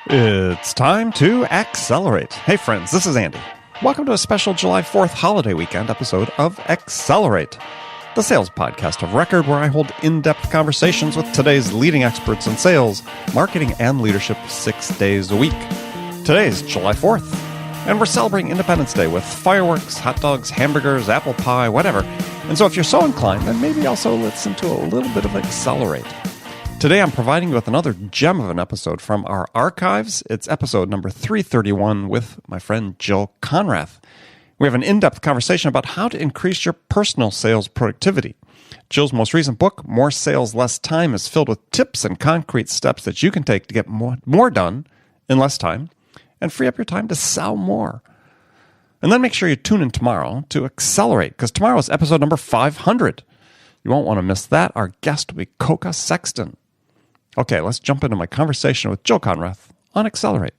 It's time to accelerate. Hey friends, this is Andy. Welcome to a special July 4th holiday weekend episode of Accelerate, the sales podcast of record where I hold in-depth conversations with today's leading experts in sales, marketing, and leadership 6 days a week. Today's July 4th, and we're celebrating Independence Day with fireworks, hot dogs, hamburgers, apple pie, whatever. And so if you're so inclined, then maybe also listen to a little bit of Accelerate. Today, I'm providing you with another gem of an episode from our archives. It's episode number 331 with my friend Jill Konrath. We have an in-depth conversation about how to increase your personal sales productivity. Jill's most recent book, More Sales, Less Time, is filled with tips and concrete steps that you can take to get more done in less time and free up your time to sell more. And then make sure you tune in tomorrow to Accelerate, because tomorrow is episode number 500. You won't want to miss that. Our guest will be Coca Sexton. Okay, let's jump into my conversation with Jill Konrath on Accelerate.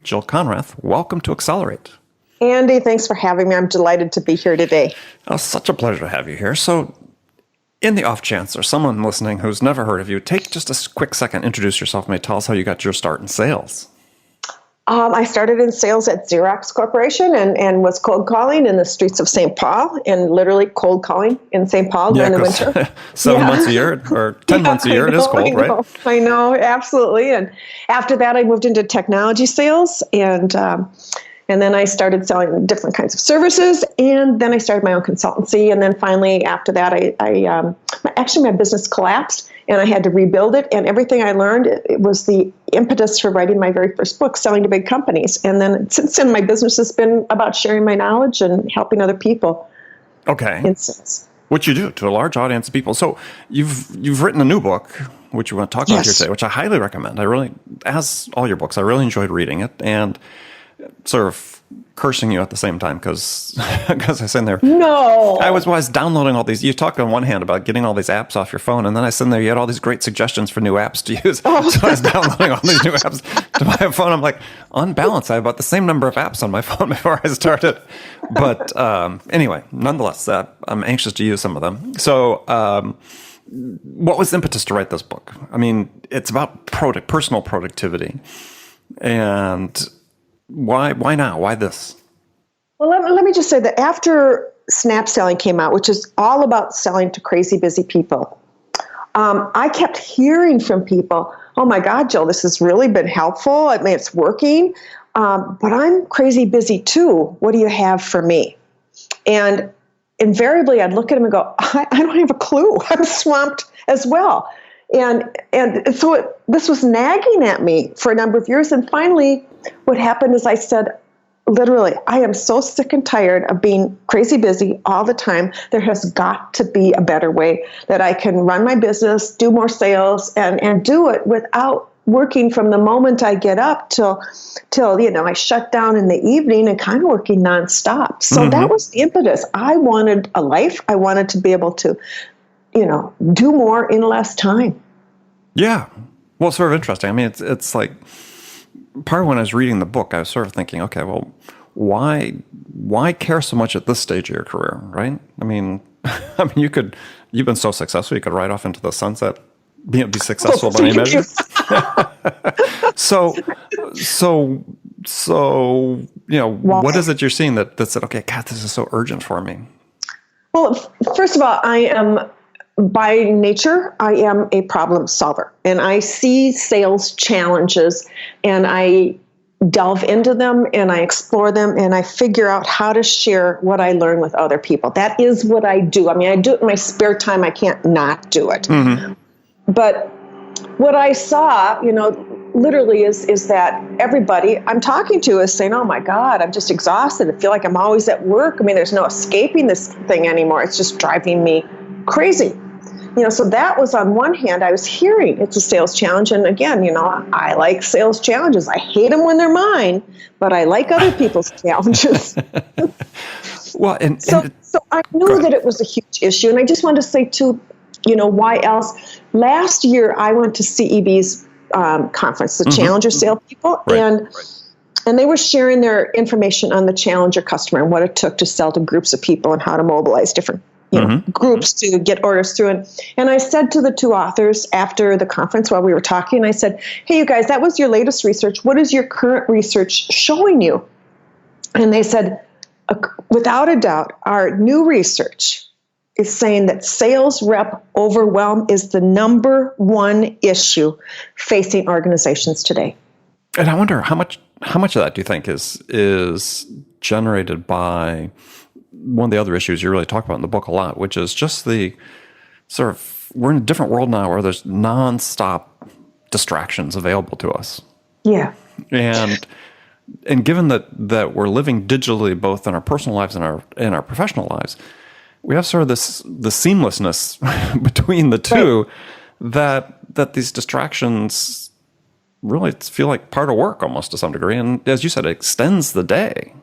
Jill Konrath, welcome to Accelerate. Andy, thanks for having me. I'm delighted to be here today. Oh, such a pleasure to have you here. So, in the off chance there's someone listening who's never heard of you, take just a quick second, introduce yourself, and tell us how you got your start in sales. I started in sales at Xerox Corporation and was cold calling in the streets of St. Paul, and literally cold calling in St. Paul during the winter. 7 months a year or 10 months a year, it is cold, right? I know, absolutely. And after that, I moved into technology sales, and then I started selling different kinds of services, and then I started my own consultancy, and then finally after that, my business collapsed, and I had to rebuild it, and everything I learned, it was the impetus for writing my very first book, Selling to Big Companies. And then since then, my business has been about sharing my knowledge and helping other people. Okay. In sales. What you do to a large audience of people. So you've written a new book, which we want to talk about here today, which I highly recommend. As all your books, I really enjoyed reading it and sort of cursing you at the same time because I was in there. No. I was downloading all these. You talk on one hand about getting all these apps off your phone, and then I sit there, you had all these great suggestions for new apps to use. Oh. So I was downloading all these new apps to my phone. I'm like, on balance, I have about the same number of apps on my phone before I started. But anyway, nonetheless, I'm anxious to use some of them. So what was the impetus to write this book? I mean, it's about personal productivity. And why now? Why this? Well, let me just say that after Snap Selling came out, which is all about selling to crazy busy people, I kept hearing from people, oh my God, Jill, this has really been helpful. I mean, it's working, but I'm crazy busy too. What do you have for me? And invariably, I'd look at them and go, I don't have a clue. I'm swamped as well. And so this was nagging at me for a number of years. And finally, what happened is I said, literally, I am so sick and tired of being crazy busy all the time. There has got to be a better way that I can run my business, do more sales, and do it without working from the moment I get up till I shut down in the evening and kind of working nonstop. So that was the impetus. I wanted a life. I wanted to be able to do more in less time. Yeah. Well, it's sort of interesting. I mean, it's like part of when I was reading the book, I was sort of thinking, okay, well, why care so much at this stage of your career, right? I mean, you've been so successful, you could ride off into the sunset, be successful by any measure. So, what is it you're seeing that said, okay, God, this is so urgent for me? Well, first of all, by nature, I am a problem solver, and I see sales challenges, and I delve into them, and I explore them, and I figure out how to share what I learn with other people. That is what I do. I mean, I do it in my spare time. I can't not do it. Mm-hmm. But what I saw, literally is that everybody I'm talking to is saying, oh my God, I'm just exhausted. I feel like I'm always at work. I mean, there's no escaping this thing anymore. It's just driving me crazy. So that was on one hand, I was hearing it's a sales challenge. And again, I like sales challenges. I hate them when they're mine, but I like other people's challenges. Well, so I knew that it was a huge issue. And I just wanted to say too, why else? Last year, I went to CEB's conference, the Challenger salespeople, and they were sharing their information on the Challenger customer and what it took to sell to groups of people and how to mobilize different groups to get orders through. And I said to the two authors after the conference while we were talking, I said, hey, you guys, that was your latest research. What is your current research showing you? And they said, without a doubt, our new research is saying that sales rep overwhelm is the number one issue facing organizations today. And I wonder how much of that do you think is generated by one of the other issues you really talk about in the book a lot, which is just the sort of, we're in a different world now where there's nonstop distractions available to us. Yeah. And given that we're living digitally both in our personal lives and our professional lives, we have sort of the seamlessness between the two, right, that these distractions really feel like part of work almost to some degree. And as you said, it extends the day.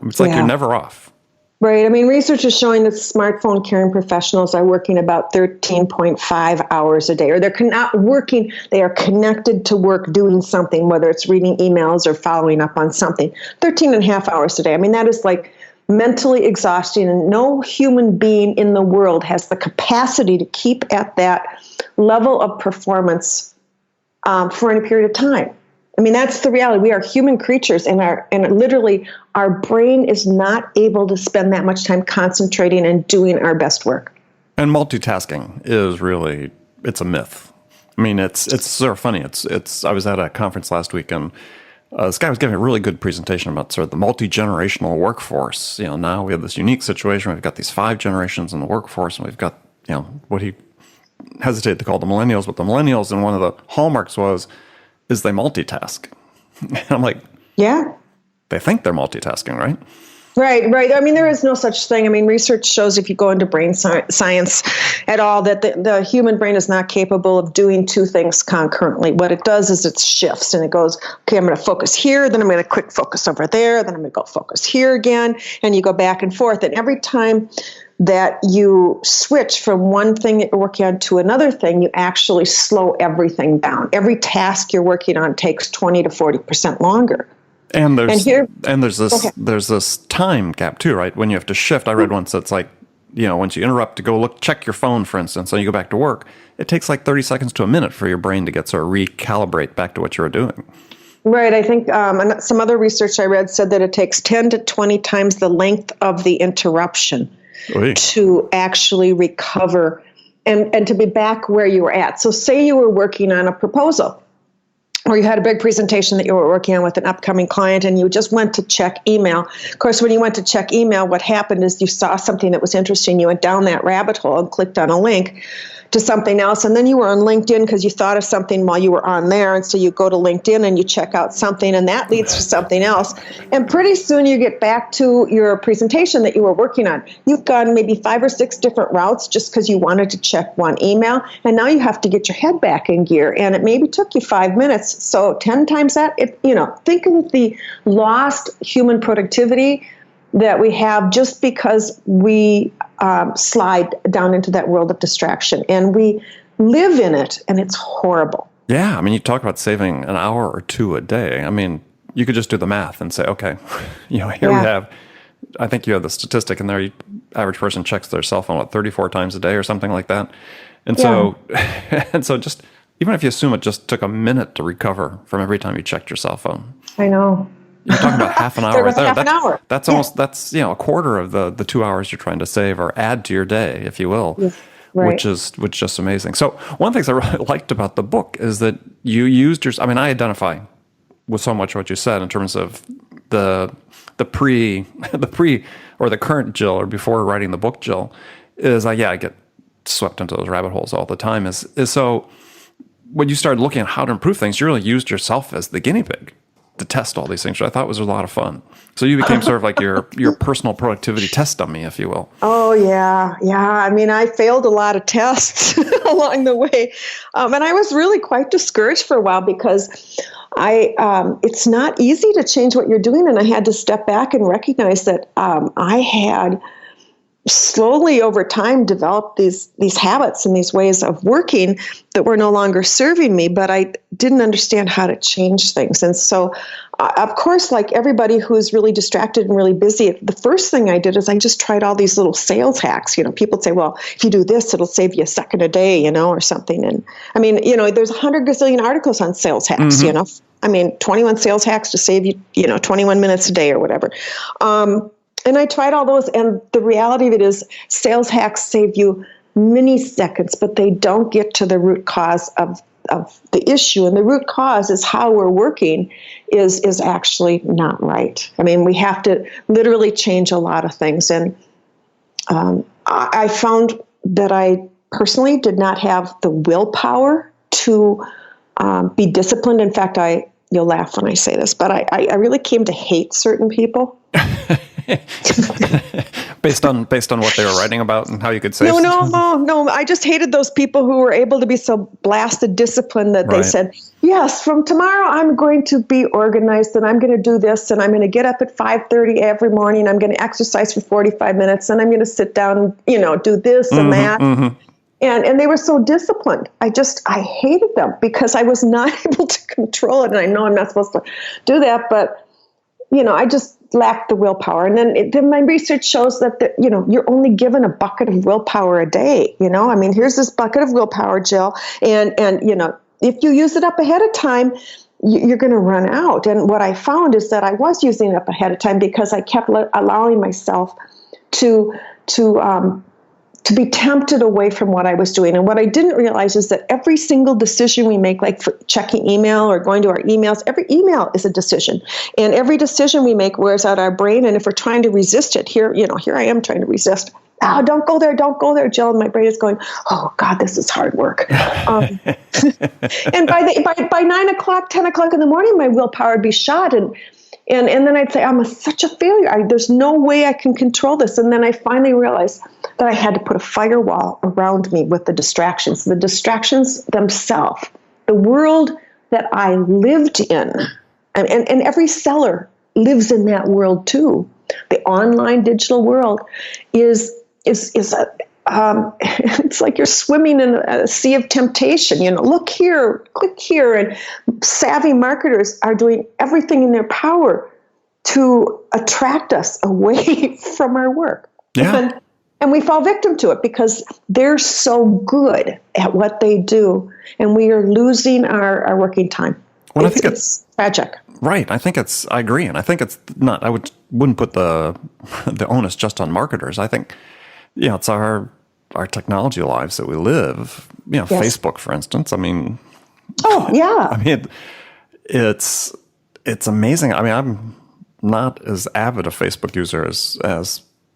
It's like you're never off. Right. I mean, research is showing that smartphone carrying professionals are working about 13.5 hours a day, or they're not working, they are connected to work doing something, whether it's reading emails or following up on something, 13 and a half hours a day. I mean, that is like mentally exhausting, and no human being in the world has the capacity to keep at that level of performance for any period of time. I mean, that's the reality. We are human creatures, and literally our brain is not able to spend that much time concentrating and doing our best work. And multitasking is really, it's a myth. I mean, it's sort of funny. I was at a conference last week, and this guy was giving a really good presentation about sort of the multi-generational workforce. Now we have this unique situation. We've got these 5 generations in the workforce, and we've got, what he hesitated to call the millennials, but the millennials, and one of the hallmarks is they multitask. And I'm like, yeah, they think they're multitasking, right? Right. I mean, there is no such thing. I mean, research shows if you go into brain science at all that the human brain is not capable of doing 2 things concurrently. What it does is it shifts and it goes, okay, I'm going to focus here, then I'm going to quick focus over there, then I'm going to go focus here again, and you go back and forth. And every time that you switch from one thing that you're working on to another thing, you actually slow everything down. Every task you're working on takes 20 to 40% longer. And there's this time gap too, right? When you have to shift. I read once that's like, once you interrupt to go check your phone, for instance, and you go back to work, it takes like 30 seconds to a minute for your brain to get sort of recalibrate back to what you were doing. Right. I think some other research I read said that it takes 10 to 20 times the length of the interruption to actually recover and to be back where you were at. So say you were working on a proposal, or you had a big presentation that you were working on with an upcoming client, and you just went to check email. Of course, when you went to check email, what happened is you saw something that was interesting. You went down that rabbit hole and clicked on a link to something else, and then you were on LinkedIn because you thought of something while you were on there, and so you go to LinkedIn and you check out something, and that leads to something else, and pretty soon you get back to your presentation that you were working on. You've gone maybe 5 or 6 different routes just because you wanted to check one email, and now you have to get your head back in gear, and it maybe took you 5 minutes, so 10 times that, think of the lost human productivity that we have just because we slide down into that world of distraction, and we live in it, and it's horrible. Yeah, I mean, you talk about saving an hour or 2 a day. I mean, you could just do the math and say, okay, here we have, I think you have the statistic in there, average person checks their cell phone, 34 times a day or something like that. And so just, even if you assume it just took a minute to recover from every time you checked your cell phone. I know. You're talking about half an hour right there. Half an hour. That's almost, that's a quarter of the 2 hours you're trying to save or add to your day, if you will, which is just amazing. So one of the things I really liked about the book is that you used I identify with so much of what you said in terms of the pre or the current Jill or before writing the book Jill is I get swept into those rabbit holes all the time is so when you started looking at how to improve things, you really used yourself as the guinea pig to test all these things, which I thought was a lot of fun. So you became sort of like your personal productivity test dummy, if you will. Oh, yeah. I mean, I failed a lot of tests along the way. And I was really quite discouraged for a while because it's not easy to change what you're doing. And I had to step back and recognize that I had slowly over time developed these habits and these ways of working that were no longer serving me, but I didn't understand how to change things. And so of course, like everybody who's really distracted and really busy, the first thing I did is I just tried all these little sales hacks. People say, well, if you do this, it'll save you a second a day, or something. And I mean, there's 100 gazillion articles on sales hacks, 21 sales hacks to save you, 21 minutes a day or whatever. And I tried all those. And the reality of it is sales hacks save you milliseconds, but they don't get to the root cause of the issue. And the root cause is how we're working is actually not right. I mean, we have to literally change a lot of things. And I found that I personally did not have the willpower to be disciplined. In fact, you'll laugh when I say this, but I really came to hate certain people. based on what they were writing about and how you could say No. I just hated those people who were able to be so blasted disciplined that they said, yes, from tomorrow I'm going to be organized and I'm going to do this and I'm going to get up at 5:30 every morning. I'm going to exercise for 45 minutes and I'm going to sit down and, do this and that. Mm-hmm. And they were so disciplined. I hated them because I was not able to control it. And I know I'm not supposed to do that, but I just lacked the willpower. And then my research shows that, you're only given a bucket of willpower a day. I mean, here's this bucket of willpower, Jill. And if you use it up ahead of time, you're going to run out. And what I found is that I was using it up ahead of time because I kept allowing myself to be tempted away from what I was doing. And what I didn't realize is that every single decision we make, like for checking email or going to our emails, every email is a decision. And every decision we make wears out our brain. And if we're trying to resist it, here I am trying to resist. Oh, don't go there, Jill. And my brain is going, oh God, this is hard work. And by 9 o'clock, 10 o'clock in the morning, my willpower would be shot. And then I'd say, I'm such a failure. There's no way I can control this. And then I finally realized that I had to put a firewall around me with the distractions themselves, the world that I lived in. And every seller lives in that world too. The online digital world is it's like you're swimming in a sea of temptation. Look here, click here. And savvy marketers are doing everything in their power to attract us away from our work. Yeah. And we fall victim to it because they're so good at what they do. And we are losing our working time. Well, I think it's tragic. Right. I agree. And I think it's not, wouldn't put the onus just on marketers. I think, it's our technology lives that we live, yes. Facebook, for instance. I mean, oh yeah. I mean, it's amazing. I mean, I'm not as avid a Facebook user as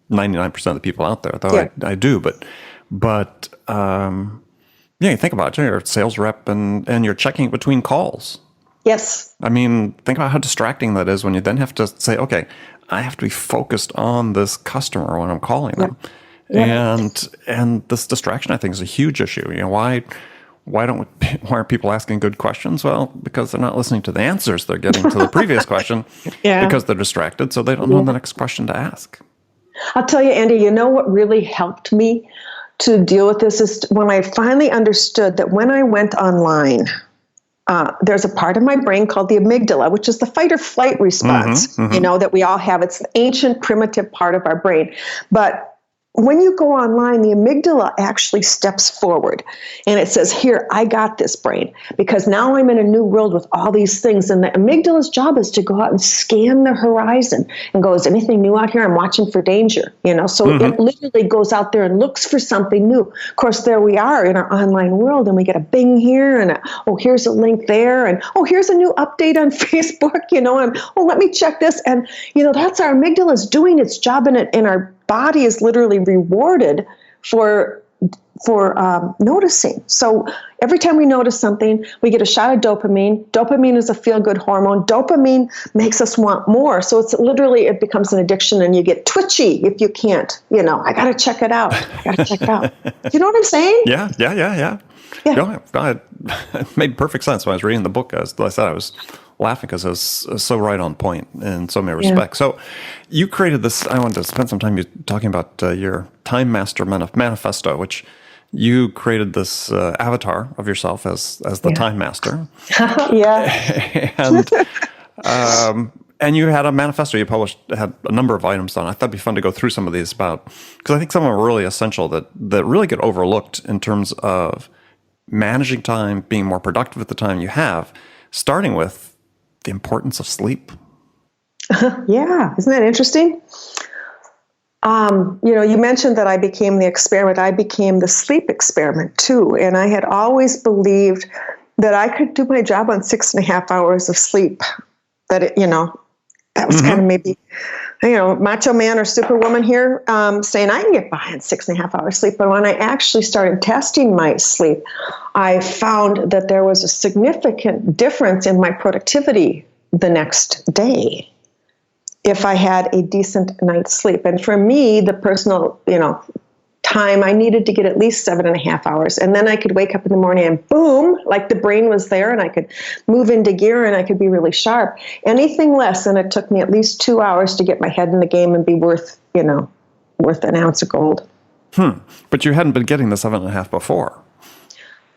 99% of the people out there, though. Yeah. I do, but you think about it. You're a sales rep and you're checking between calls. Yes. I mean, think about how distracting that is when you then have to say, okay, I have to be focused on this customer when I'm calling them. Yeah. And this distraction, I think, is a huge issue. Why aren't people asking good questions? Well, because they're not listening to the answers they're getting to the previous question because they're distracted, so they don't know the next question to ask. I'll tell you, Andy, what really helped me to deal with this is when I finally understood that when I went online, there's a part of my brain called the amygdala, which is the fight or flight response, that we all have. It's the ancient primitive part of our brain. But when you go online, the amygdala actually steps forward and it says, here, I got this, brain, because now I'm in a new world with all these things. And the amygdala's job is to go out and scan the horizon and go, is anything new out here? I'm watching for danger, So it literally goes out there and looks for something new. Of course, there we are in our online world and we get a bing here and here's a link there. And here's a new update on Facebook, and let me check this. And, that's our amygdala's doing its job in our body is literally rewarded for noticing. So every time we notice something, we get a shot of dopamine. Dopamine is a feel-good hormone. Dopamine makes us want more. So it becomes an addiction, and you get twitchy if you can't. I got to check it out. Do you know what I'm saying? Yeah. It made perfect sense when I was reading the book. As I said, I was laughing because it was so right on point in so many respects. So you created this. I wanted to spend some time talking about your Time Master Manifesto, which you created this avatar of yourself as the Time Master. Yeah. And And you had a manifesto you published, had a number of items on. I thought it'd be fun to go through some of these because I think some of them are really essential that really get overlooked in terms of managing time, being more productive at the time you have, starting with the importance of sleep. Yeah, isn't that interesting? You mentioned that I became the experiment. I became the sleep experiment too. And I had always believed that I could do my job on 6.5 hours of sleep. That that was kind of maybe, macho man or superwoman here saying I can get by on 6.5 hours sleep. But when I actually started testing my sleep, I found that there was a significant difference in my productivity the next day if I had a decent night's sleep. And for me, the personal, time, I needed to get at least 7.5 hours. And then I could wake up in the morning and boom, like the brain was there and I could move into gear and I could be really sharp. Anything less than it took me at least 2 hours to get my head in the game and be worth an ounce of gold. But you hadn't been getting the 7.5 before.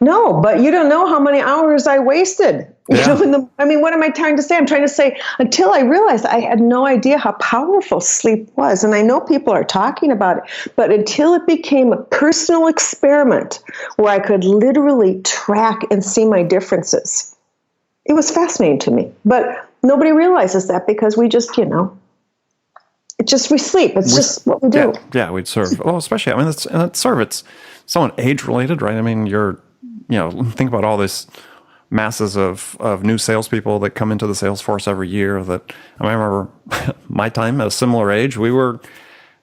No, but you don't know how many hours I wasted. Yeah. What am I trying to say? I'm trying to say until I realized I had no idea how powerful sleep was. And I know people are talking about it, but until it became a personal experiment where I could literally track and see my differences, it was fascinating to me. But nobody realizes that because we just, we sleep. It's just what we do. Yeah, we'd serve. Well, especially, it's somewhat age-related, right? I mean, think about all this masses of new salespeople that come into the sales force every year. I remember my time at a similar age, we were,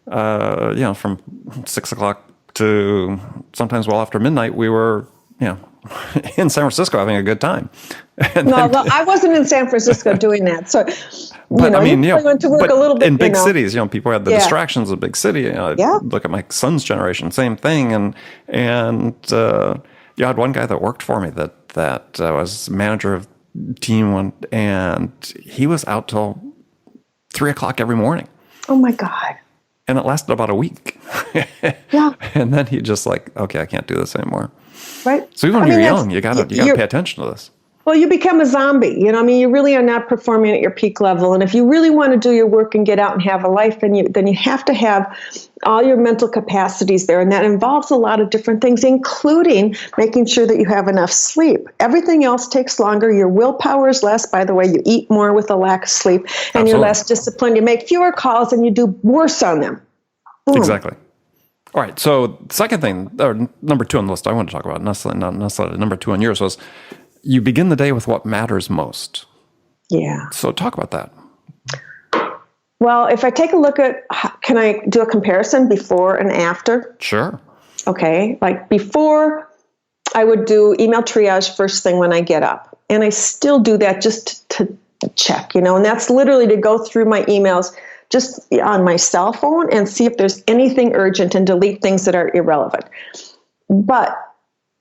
from 6 o'clock to sometimes well after midnight, we were, in San Francisco having a good time. Well, I wasn't in San Francisco doing that. So, went to work a little bit. In big cities, people had the distractions of big city. Look at my son's generation, same thing. And you had one guy that worked for me that was manager of team, and he was out till 3 o'clock every morning. Oh my God. And it lasted about a week. Yeah. And then he just okay, I can't do this anymore. Right. So even when you're young, you gotta pay attention to this. Well, you become a zombie. You really are not performing at your peak level. And if you really want to do your work and get out and have a life, then you have to have all your mental capacities there. And that involves a lot of different things, including making sure that you have enough sleep. Everything else takes longer. Your willpower is less. By the way, you eat more with a lack of sleep, and Absolutely. You're less disciplined. You make fewer calls and you do worse on them. Exactly. All right. So second thing, or number 2 on the list I want to talk about, not necessarily number 2 on yours, was you begin the day with what matters most. Yeah. So talk about that. Well, if I take a look at, can I do a comparison before and after? Sure. Okay. Like before, I would do email triage first thing when I get up. And I still do that just to check, and that's literally to go through my emails just on my cell phone and see if there's anything urgent and delete things that are irrelevant. But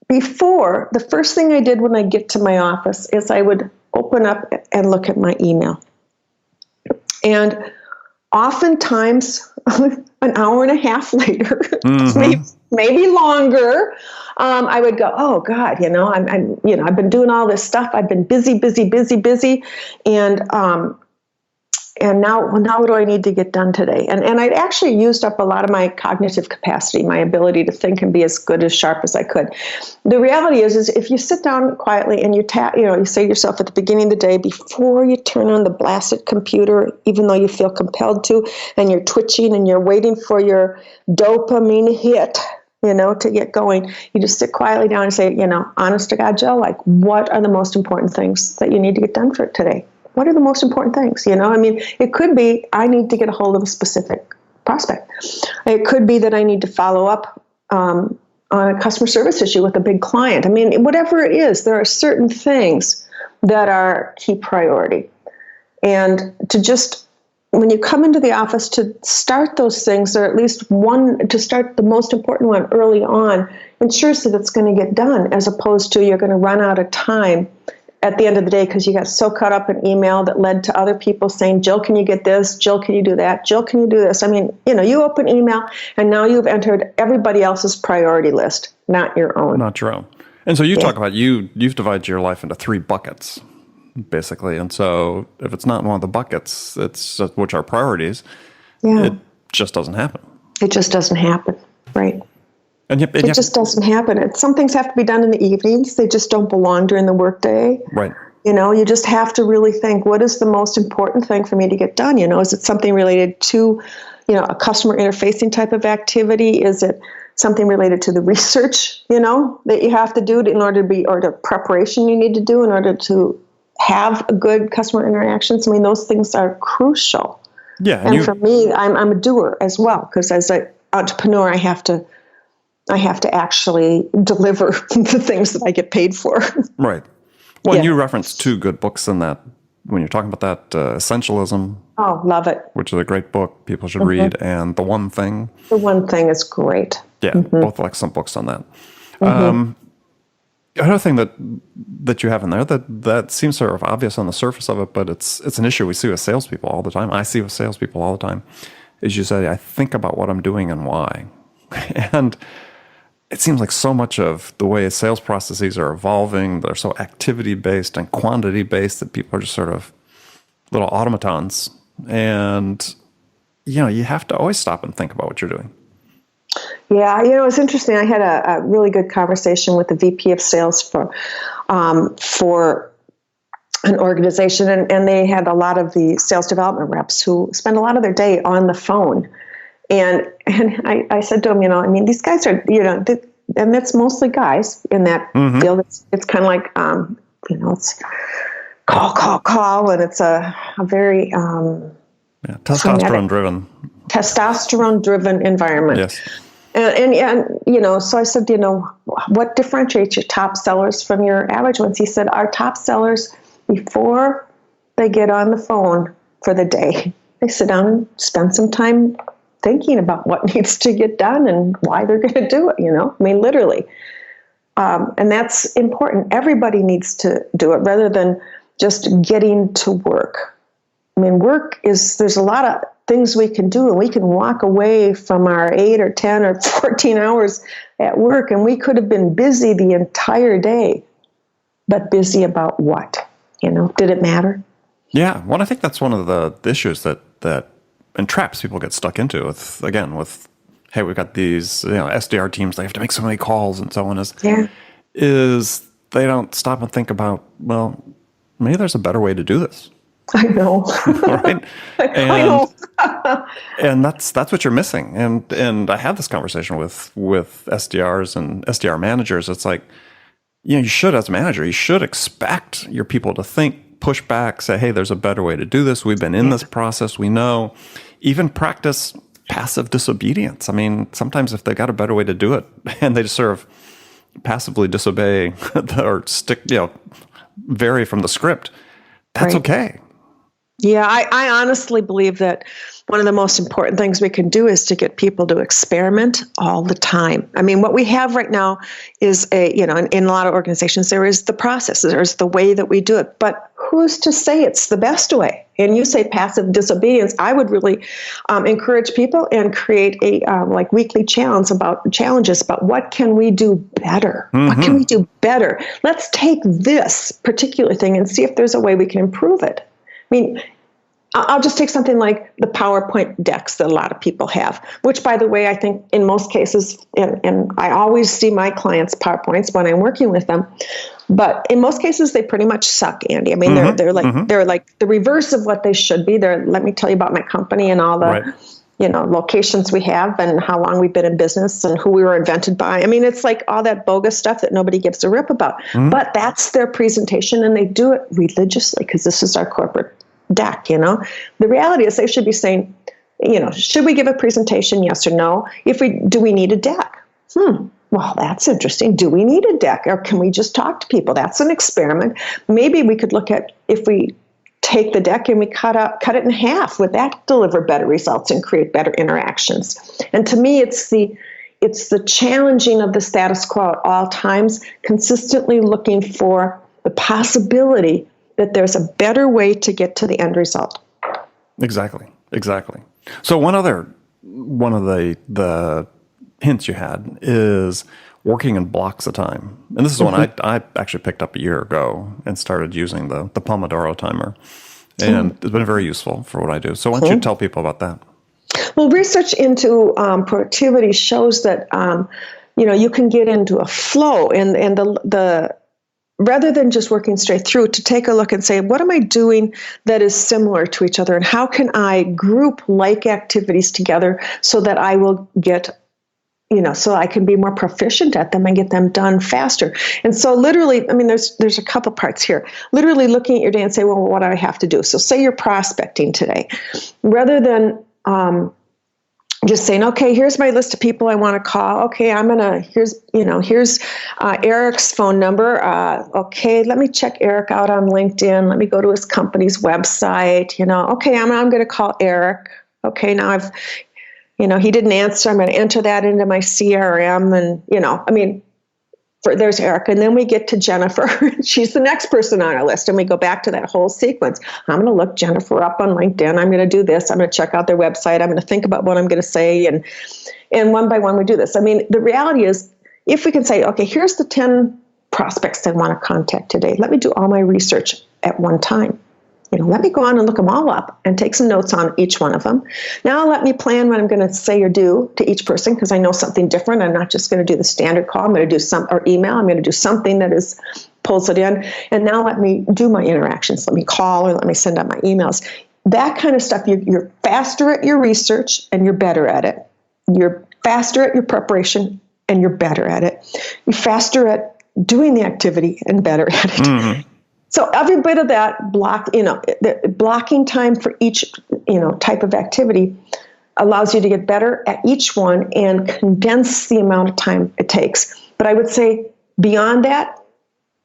before, the first thing I did when I get to my office is I would open up and look at my email. And oftentimes, an hour and a half later, maybe longer, I would go, oh God, I've been doing all this stuff. I've been busy, and now what do I need to get done today? And I'd actually used up a lot of my cognitive capacity, my ability to think and be as good as sharp as I could. The reality is if you sit down quietly and you say to yourself at the beginning of the day, before you turn on the blasted computer, even though you feel compelled to, and you're twitching and you're waiting for your dopamine hit, to get going, you just sit quietly down and say, honest to God, Jill, what are the most important things that you need to get done for today? What are the most important things? It could be I need to get a hold of a specific prospect. It could be that I need to follow up on a customer service issue with a big client. Whatever it is, there are certain things that are key priority. And when you come into the office, to start those things, or at least to start the most important one early on, ensures that it's going to get done, as opposed to you're going to run out of time at the end of the day because you got so caught up in email that led to other people saying, Jill, can you get this? Jill, can you do that? Jill, can you do this? You open email and now you've entered everybody else's priority list, not your own. Not your own. And so you talk about you've divided your life into 3 buckets. basically. And so if it's not in one of the buckets, which are priorities, Yeah. it just doesn't happen. It just doesn't happen. Right. It just doesn't happen. Some things have to be done in the evenings. They just don't belong during the workday. Right. You just have to really think, what is the most important thing for me to get done? Is it something related to, a customer interfacing type of activity? Is it something related to the research, that you have to do in order to be, or the preparation you need to do in order to have a good customer interactions? I mean, those things are crucial. Yeah. And for me, I'm a doer as well, because as an entrepreneur, I have to actually deliver the things that I get paid for. Right. Well, and you referenced 2 good books in that when you're talking about that, Essentialism. Oh, love it. Which is a great book people should read, and The One Thing. The One Thing is great. Yeah, both excellent books on that. Another thing that you have in there that seems sort of obvious on the surface of it, but it's an issue we see with salespeople all the time. I see with salespeople all the time, is you say, I think about what I'm doing and why. And it seems like so much of the way sales processes are evolving, they're so activity-based and quantity-based that people are just sort of little automatons. And, you have to always stop and think about what you're doing. Yeah, it's interesting. I had a really good conversation with the VP of sales for an organization, and they had a lot of the sales development reps who spend a lot of their day on the phone. And I said to him, these guys are, and it's mostly guys in that field. It's kind of like, it's call, and it's a very testosterone-driven environment. Yes. And so I said, what differentiates your top sellers from your average ones? He said, our top sellers, before they get on the phone for the day, they sit down and spend some time thinking about what needs to get done and why they're going to do it, literally. And that's important. Everybody needs to do it rather than just getting to work. There's a lot of things we can do, and we can walk away from our 8 or 10 or 14 hours at work, and we could have been busy the entire day, but busy about what? Did it matter? Yeah. Well, I think that's one of the issues that and traps people get stuck into with, hey, we've got these, SDR teams, they have to make so many calls and so on, is they don't stop and think about, well, maybe there's a better way to do this. I know. Right? I know. And that's what you're missing. And I have this conversation with SDRs and SDR managers. It's like, you should, as a manager, you should expect your people to think, push back, say, hey, there's a better way to do this. We've been in this process. We know. Even practice passive disobedience. Sometimes if they got a better way to do it and they just sort of passively disobey or vary from the script, that's okay. Yeah, I honestly believe that one of the most important things we can do is to get people to experiment all the time. What we have right now is in a lot of organizations, there is the process, there's the way that we do it, but who's to say it's the best way? And you say passive disobedience. I would really encourage people and create a weekly challenges about what can we do better? What can we do better? Let's take this particular thing and see if there's a way we can improve it. I'll just take something like the PowerPoint decks that a lot of people have, which, by the way, I think in most cases, and I always see my clients' PowerPoints when I'm working with them, but in most cases, they pretty much suck, Andy. They're like the reverse of what they should be. Let me tell you about my company and all the locations we have and how long we've been in business and who we were invented by. It's like all that bogus stuff that nobody gives a rip about. But that's their presentation, and they do it religiously because this is our corporate deck. The reality is they should be saying, should we give a presentation? Yes or no? Do we need a deck? Well, that's interesting. Do we need a deck, or can we just talk to people? That's an experiment. Maybe we could look at if we take the deck and we cut it in half. Would that deliver better results and create better interactions? And to me, it's the challenging of the status quo at all times, consistently looking for the possibility that there's a better way to get to the end result. Exactly. So one of the hints you had is working in blocks of time. And this is one I actually picked up a year ago and started using the Pomodoro timer. And it's been very useful for what I do. So why don't you tell people about that? Well, research into productivity shows that, you can get into a flow and the rather than just working straight through, to take a look and say, what am I doing that is similar to each other? And how can I group like activities together so that I will get, so I can be more proficient at them and get them done faster. And so literally, there's a couple parts here. Literally looking at your day and say, well, what do I have to do? So say you're prospecting today. Rather than just saying, okay, here's my list of people I want to call. Okay, here's Eric's phone number. Okay, let me check Eric out on LinkedIn. Let me go to his company's website. Okay, I'm going to call Eric. Okay, now he didn't answer. I'm going to enter that into my CRM and, there's Eric. And then we get to Jennifer. She's the next person on our list. And we go back to that whole sequence. I'm going to look Jennifer up on LinkedIn. I'm going to do this. I'm going to check out their website. I'm going to think about what I'm going to say. And one by one, we do this. The reality is, if we can say, okay, here's the 10 prospects I want to contact today. Let me do all my research at one time. Let me go on and look them all up and take some notes on each one of them. Now let me plan what I'm going to say or do to each person, because I know something different. I'm not just going to do the standard call. I'm going to do or email. I'm going to do something that pulls it in. And now let me do my interactions. Let me call or let me send out my emails. That kind of stuff. You're faster at your research and you're better at it. You're faster at your preparation and you're better at it. You're faster at doing the activity and better at it. Mm-hmm. So every bit of that the blocking time for each, type of activity allows you to get better at each one and condense the amount of time it takes. But I would say beyond that,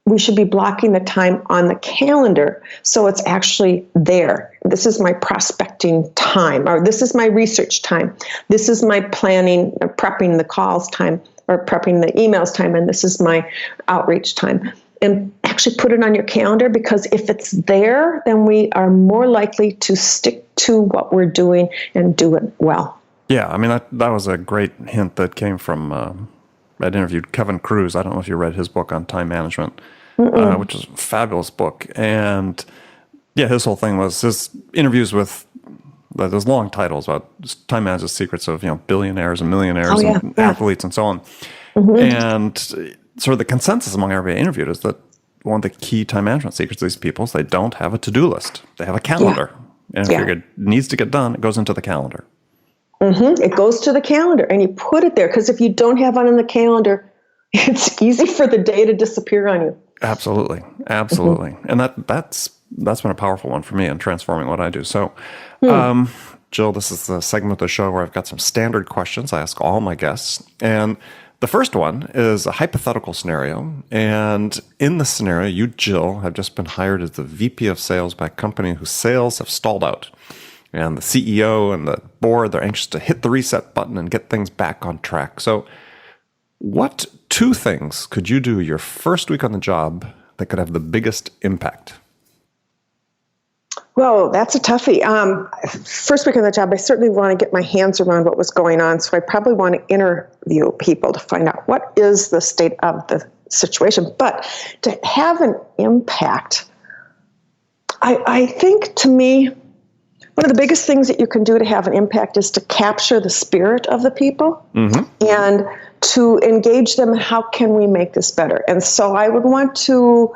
we should be blocking the time on the calendar so it's actually there. This is my prospecting time, or this is my research time. This is my planning, prepping the calls time, or prepping the emails time, and this is my outreach time. And actually put it on your calendar, because if it's there, then we are more likely to stick to what we're doing and do it well. Yeah, that was a great hint that came from, I'd interviewed Kevin Cruz. I don't know if you read his book on time management, which is a fabulous book. And yeah, his whole thing was his interviews with those long titles about time management secrets of, billionaires and millionaires and athletes and so on. Mm-hmm. And sort of the consensus among everybody interviewed is that one of the key time management secrets of these people is they don't have a to-do list. They have a calendar. Yeah. And if it needs to get done, it goes into the calendar. Mm-hmm. It goes to the calendar, and you put it there, because if you don't have it on the calendar, it's easy for the day to disappear on you. Absolutely. Mm-hmm. And that's been a powerful one for me in transforming what I do. So, Jill, this is the segment of the show where I've got some standard questions I ask all my guests. And the first one is a hypothetical scenario, and in this scenario, you, Jill, have just been hired as the VP of sales by a company whose sales have stalled out. And the CEO and the board, they're anxious to hit the reset button and get things back on track. So what 2 things could you do your first week on the job that could have the biggest impact? Well, that's a toughie. First week on the job, I certainly want to get my hands around what was going on. So I probably want to interview people to find out what is the state of the situation. But to have an impact, I think, to me, one of the biggest things that you can do to have an impact is to capture the spirit of the people and to engage them in how can we make this better. And so I would want to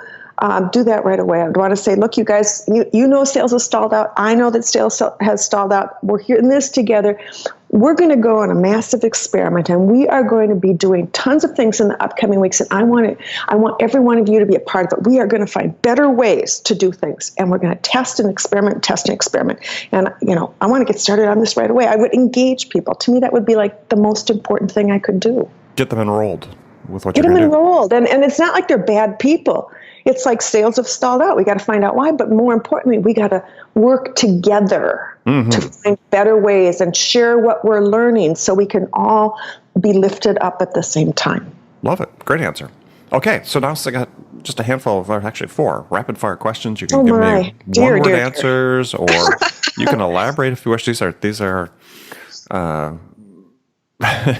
do that right away. I would want to say, look, you guys, you know sales has stalled out. I know that sales has stalled out. We're here in this together. We're going to go on a massive experiment, and we are going to be doing tons of things in the upcoming weeks. And I want every one of you to be a part of it. We are going to find better ways to do things, and we're going to test and experiment. And, I want to get started on this right away. I would engage people. To me, that would be like the most important thing I could do. Get them enrolled with what you're going to do. Get them enrolled. And it's not like they're bad people. It's like sales have stalled out. We got to find out why, but more importantly, we got to work together to find better ways and share what we're learning so we can all be lifted up at the same time. Love it. Great answer. Okay, so now I got just a handful of, actually 4 rapid fire questions. You can give me one-word answers, or you can elaborate if you wish. These are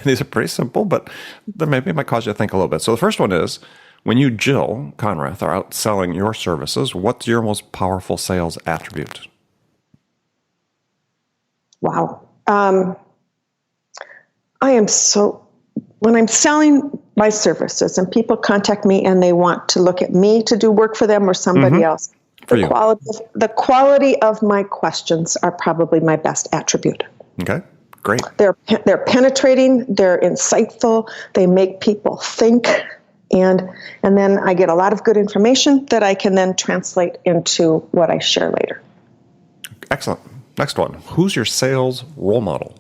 These are pretty simple, but they maybe might cause you to think a little bit. So the first one is, when you, Jill Konrath, are out selling your services, what's your most powerful sales attribute? Wow. When I'm selling my services and people contact me and they want to look at me to do work for them or somebody else, the quality of my questions are probably my best attribute. Okay, great. They're penetrating, they're insightful, they make people think, and then I get a lot of good information that I can then translate into what I share later. Excellent. Next one. Who's your sales role model?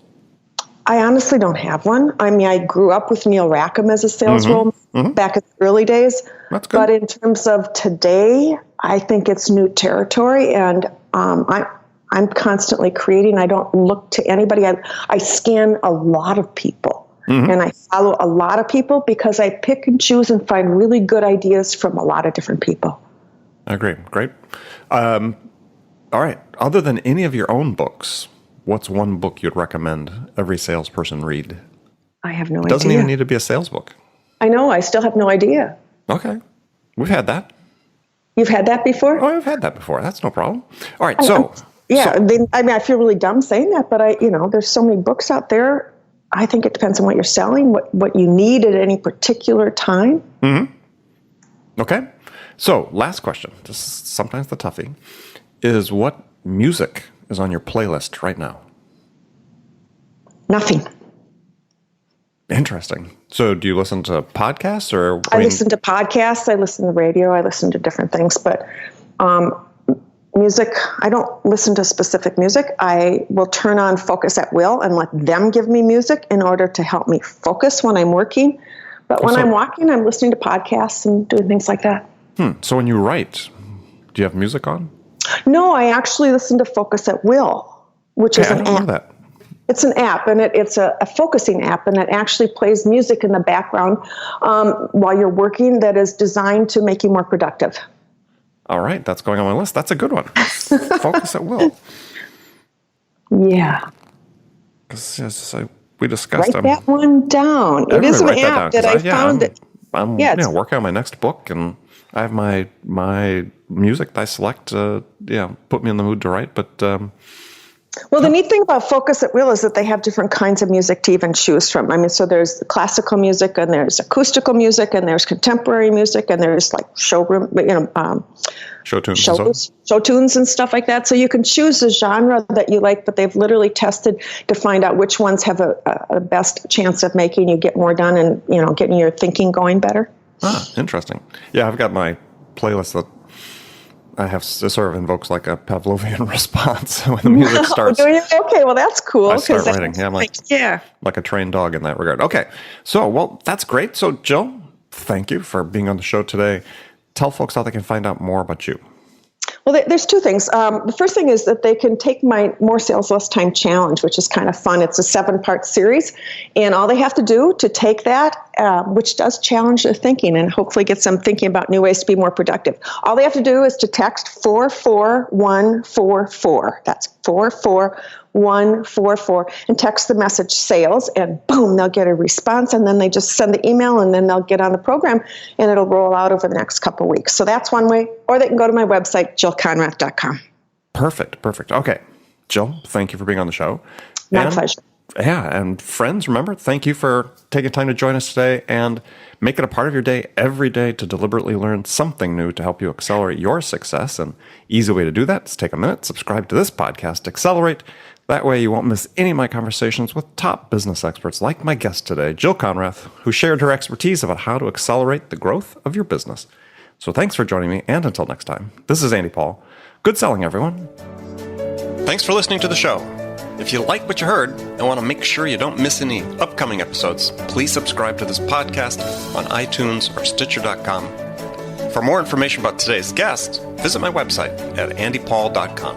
I honestly don't have one. I mean, I grew up with Neil Rackham as a sales role back in the early days. That's good. But in terms of today, I think it's new territory, and I'm constantly creating. I don't look to anybody. I scan a lot of people, and I follow a lot of people because I pick and choose and find really good ideas from a lot of different people. I agree. Great. All right. Other than any of your own books, what's one book you'd recommend every salesperson read? I have no idea. It doesn't even need to be a sales book. I know. I still have no idea. Okay. We've had that. You've had that before? Oh, I've had that before. That's no problem. All right. I feel really dumb saying that, but there's so many books out there. I think it depends on what you're selling, what you need at any particular time. Okay. So last question, this is sometimes the toughie, is what music is on your playlist right now? Nothing. Interesting. So do you listen to podcasts or? I listen to podcasts. I listen to radio. I listen to different things, but music, I don't listen to specific music. I will turn on Focus at Will and let them give me music in order to help me focus when I'm working. But when I'm walking, I'm listening to podcasts and doing things like that. So when you write, do you have music on? No, I actually listen to Focus at Will, which is an app. Know that. It's an app, and it's a focusing app, and it actually plays music in the background while you're working that is designed to make you more productive. All right, that's going on my list. That's a good one. Focus at Will. Yeah. We discussed Write that one down. It is an app that I found. I'm working on my next book, and I have my music that I select to put me in the mood to write. But well, the neat thing about Focus at Will is that they have different kinds of music to even choose from. I mean, so there's classical music, and there's acoustical music, and there's contemporary music, and there's like show tunes and stuff like that. So you can choose a genre that you like, but they've literally tested to find out which ones have a best chance of making you get more done and getting your thinking going better. Interesting. Yeah, I've got my playlist that I have sort of invokes like a Pavlovian response when the music starts. Do you? Okay, well that's cool. I start writing. Yeah, I'm like a trained dog in that regard. Okay, so that's great. So Jill, thank you for being on the show today. Tell folks how they can find out more about you. Well, there's two things. The first thing is that they can take my More Sales, Less Time challenge, which is kind of fun. It's a 7-part series, and all they have to do to take that, which does challenge their thinking and hopefully gets them thinking about new ways to be more productive. All they have to do is to text 44144. That's 44144, and text the message sales, and boom, they'll get a response, and then they just send the email, and then they'll get on the program, and it'll roll out over the next couple of weeks. So that's one way, or they can go to my website, jillkonrath.com. Perfect. Okay. Jill, thank you for being on the show. My pleasure. Yeah, and friends, remember, thank you for taking time to join us today, and make it a part of your day every day to deliberately learn something new to help you accelerate your success. An easy way to do that is take a minute, subscribe to this podcast, Accelerate. That way you won't miss any of my conversations with top business experts like my guest today, Jill Konrath, who shared her expertise about how to accelerate the growth of your business. So thanks for joining me, and until next time, this is Andy Paul. Good selling, everyone. Thanks for listening to the show. If you like what you heard and want to make sure you don't miss any upcoming episodes, please subscribe to this podcast on iTunes or Stitcher.com. For more information about today's guest, visit my website at andypaul.com.